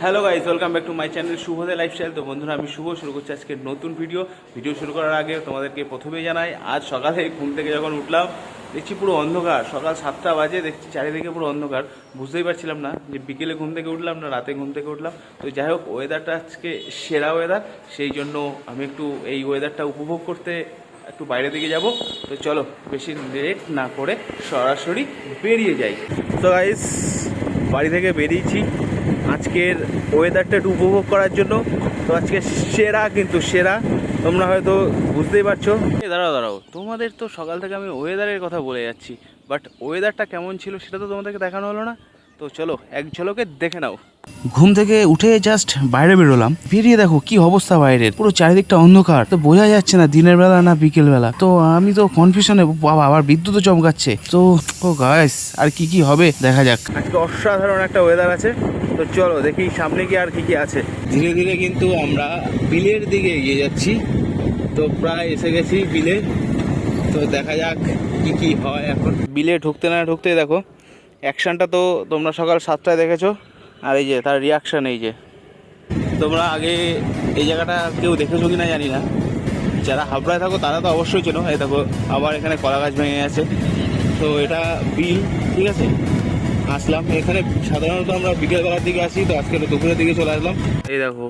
Hello guys, welcome back to my channel Shubhade lifestyle. তো বন্ধুরা, আমি শুভ শুরু করছি আজকে নতুন ভিডিও শুরু করার আগে তোমাদেরকে প্রথমেই জানাই, আজ সকালে ঘুম থেকে যখন উঠলাম দেখছি পুরো অন্ধকার। সকাল 7টা বাজে, দেখছি চারিদিকে পুরো অন্ধকার। বুঝতেই পারছিলাম না যে বিকেলে ঘুম থেকে উঠলাম না রাতে ঘুম থেকে উঠলাম। তো যাই হোক, ওয়েদারটা আজকে সেরা ওয়েদার, সেই জন্য আমি একটু এই ওয়েদারটা উপভোগ করতে একটু বাইরের দিকে যাব। তো চলো বেশি লেট না করে সরাসরি বেরিয়ে যাই। তো গাইস, বাড়ি থেকে বেরিয়েছি আজকের ওয়েদারটা একটু উপভোগ করার জন্য। তো আজকে সেরা, কিন্তু সেরা, তোমরা হয়তো বুঝতেই পারছো। দাঁড়াও, তোমাদের তো সকাল থেকে আমি ওয়েদারের কথা বলে যাচ্ছি, বাট ওয়েদারটা কেমন ছিল সেটা তো তোমাদেরকে দেখানো হলো না। তো চলো এক ঝলকে দেখে নাও। ঘুম থেকে উঠে জাস্ট বাইরে বেরোলাম, বেরিয়ে দেখো কি অবস্থা বাইরের, পুরো চারিদিকটা অন্ধকার। তো বোঝা যাচ্ছে না দিনের বেলা না বিকেল বেলা। তো আমি তো কনফিউশনে, বাবা আবার বিদ্যুৎও চমকাচ্ছে। তো ও গাইস, আর কি হবে দেখা যাক। আজকে অসাধারণ একটা ওয়েদার আছে। তো চলো দেখি সামনে কি আর কি আছে। ধীরে ধীরে কিন্তু আমরা বিলের দিকে এগিয়ে যাচ্ছি। তো প্রায় এসে গেছি বিলে। তো দেখা যাক কি হয় এখন। বিলে ঢুকতে না ঢুকতেই দেখো অ্যাকশনটা তো তোমরা সকাল 7টায় দেখেছো, আর এই যে তার রিয়াকশান। এই যে তোমরা আগে এই জায়গাটা কেউ দেখেছো কি না জানি না, যারা হাবড়ায় থাকো তারা তো অবশ্যই চেনো। এই দেখো আবার এখানে কলা গাছ ভেঙে গেছে। তো এটা বিল, ঠিক আছে। আসলাম এখানে সাধারণত আমরা বিকেলবেলার দিকে আসি, তো আজকে দুপুরের দিকে চলে আসলাম। এই দেখো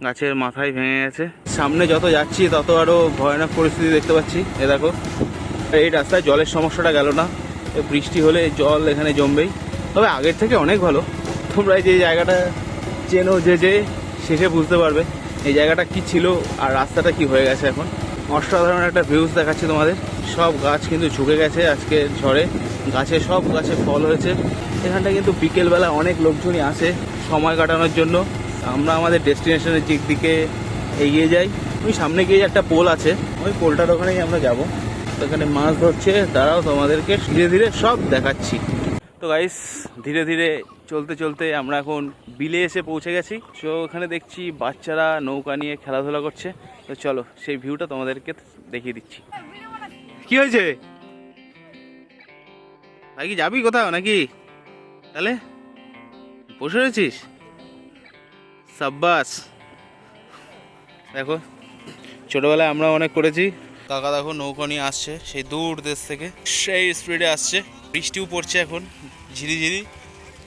গাছের মাথায় ভেঙে গেছে। সামনে যত যাচ্ছি তত আরও ভয়ানক পরিস্থিতি দেখতে পাচ্ছি। এ দেখো, এই রাস্তায় জলের সমস্যাটা গেল না। বৃষ্টি হলে জল এখানে জমবেই, তবে আগের থেকে অনেক ভালো। তোমরা যে জায়গাটা চেনো, যে শেষে বুঝতে পারবে এই জায়গাটা কি ছিল আর রাস্তাটা কি হয়ে গেছে এখন। অসাধারণ একটা ভিউজ দেখাচ্ছি তোমাদের। সব গাছ কিন্তু ঝুঁকে গেছে আজকে ঝড়ে, সব গাছে ফল হয়েছে। এখানটা কিন্তু বিকেলবেলা অনেক লোকজনই আসে সময় কাটানোর জন্য। আমরা আমাদের ডেস্টিনেশনের দিকে এগিয়ে যাই। ওই সামনে গিয়ে একটা পোল আছে, ওই পোলটার ওখানেই আমরা যাব। এখানে মাছ ধরছে, তারাও তোমাদেরকে ধীরে ধীরে সব দেখাচ্ছি। তো গাইস, ধীরে ধীরে চলতে চলতে আমরা এখন বিলে এসে পৌঁছে গেছি। তো ওখানে দেখছি বাচ্চারা নৌকা নিয়ে খেলাধুলা করছে। তো চলো সেই ভিউটা তোমাদেরকে দেখিয়ে দিচ্ছি। কি হয়েছে ভাই, কি যাবি কোথাও নাকি? তাহলে বসে রয়েছিস, সাব্বাস। দেখো ছোটবেলায় আমরা অনেক করেছি। কাকা দেখো নৌকা নিয়ে আসছে সেই দূর দেশ থেকে, সেই স্পিডে আসছে। বৃষ্টিও পড়ছে এখন ঝিরিঝিরি,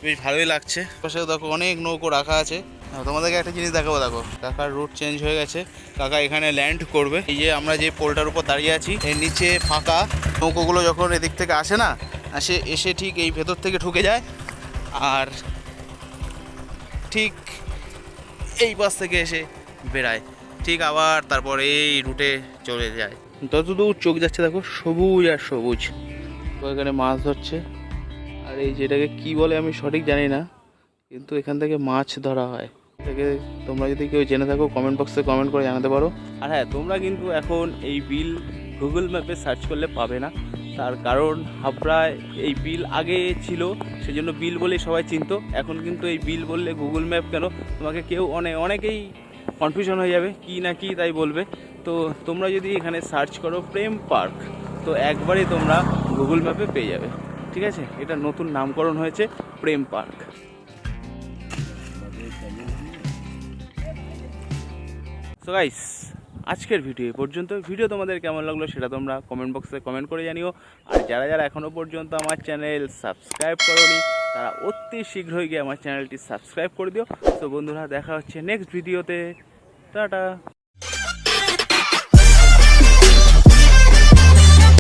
বেশ ভালোই লাগছে। পাশে দেখো অনেক নৌকো রাখা আছে। তোমাদেরকে একটা জিনিস দেখাবো, দেখো কাকার রুট চেঞ্জ হয়ে গেছে। কাকা এখানে ল্যান্ড করবে। এই যে আমরা যে পোলটার উপর দাঁড়িয়ে আছি, এর নিচে ফাঁকা। নৌকোগুলো যখন এদিক থেকে আসে না, এসে ঠিক এই ভেতর থেকে ঢুকে যায়, আর ঠিক এই পাশ থেকে এসে বেড়ায়, ঠিক আবার তারপর এই রুটে চলে যায়। যতদূর চোখ যাচ্ছে দেখো সবুজ আর সবুজ। তো এখানে মাছ ধরছে, আর এই যেটাকে কি বলে আমি সঠিক জানি না, কিন্তু এখান থেকে মাছ ধরা হয়। থেকে তোমরা যদি কেউ জেনে থাকো কমেন্ট বক্সে কমেন্ট করে জানাতে পারো। আর হ্যাঁ, তোমরা কিন্তু এখন এই বিল গুগল ম্যাপে সার্চ করলে পাবে না। তার কারণ হাবড়ায় এই বিল আগে ছিল, সেজন্য বিল বলেই সবাই চিনতো। এখন কিন্তু এই বিল বললে গুগল ম্যাপ কেন, তোমাকে কেউ অনেকেই কনফিউশন হয়ে যাবে কি না কি তাই বলবে। তো তোমরা যদি এখানে সার্চ করো প্রেম পার্ক, তো একবারেই তোমরা গুগল ম্যাপে পেয়ে যাবে। ঠিক আছে, এটা নতুন নামকরণ হয়েছে প্রেম পার্ক। সো গাইস, আজকের ভিডিও পর্যন্ত। ভিডিও তোমাদের কেমন লাগলো সেটা তোমরা কমেন্ট বক্সে কমেন্ট করে জানিও। আর যারা এখনও পর্যন্ত আমার চ্যানেল সাবস্ক্রাইব করোনি, তারা অতি শীঘ্রই গিয়ে আমার চ্যানেলটি সাবস্ক্রাইব করে দিও। তো বন্ধুরা, দেখা হচ্ছে নেক্সট ভিডিওতে। টাটা।